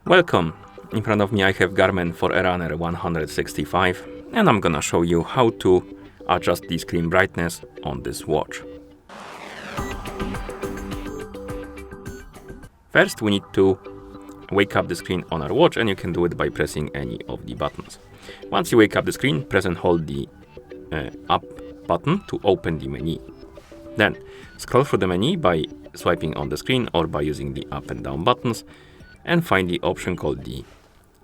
Welcome! In front of me I have GARMIN Forerunner 165 and I'm gonna show you how to adjust the screen brightness on this watch. First we need to wake up the screen on our watch, and you can do it by pressing any of the buttons. Once you wake up the screen, press and hold the up button to open the menu. Then scroll through the menu by swiping on the screen or by using the up and down buttons, and find the option called the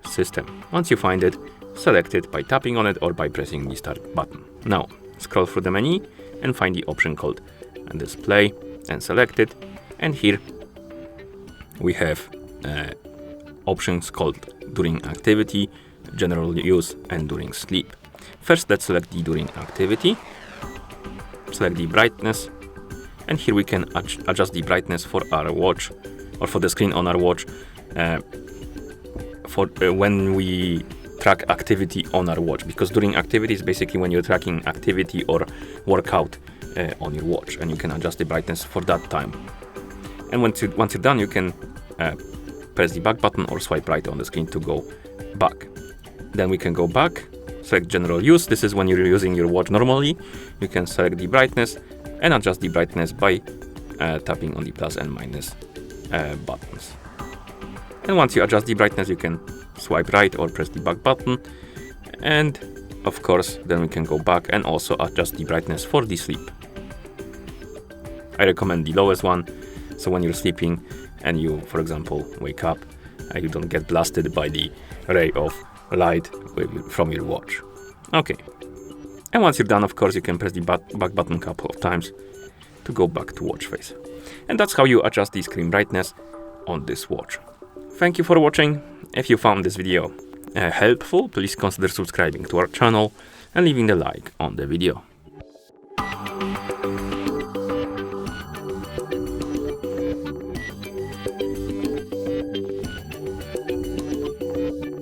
system. Once you find it, select it by tapping on it or by pressing the start button. Now scroll through the menu and find the option called display and select it, and here we have options called during activity, general use and during sleep. First let's select the during activity, select the brightness, and here we can adjust the brightness for our watch or for the screen on our watch when we track activity on our watch, because during activity is basically when you're tracking activity or workout on your watch, and you can adjust the brightness for that time. And once you're done, you can press the back button or swipe right on the screen to go back. Then we can go back, select general use. This is when you're using your watch normally. You can select the brightness and adjust the brightness by tapping on the plus and minus buttons. And once you adjust the brightness, you can swipe right or press the back button. And of course, then we can go back and also adjust the brightness for the sleep. I recommend the lowest one, so when you're sleeping and you, for example, wake up, you don't get blasted by the ray of light from your watch. Okay. And once you're done, of course, you can press the back button a couple of times to go back to watch face. And that's how you adjust the screen brightness on this watch. Thank you for watching. If you found this video helpful, please consider subscribing to our channel and leaving a like on the video.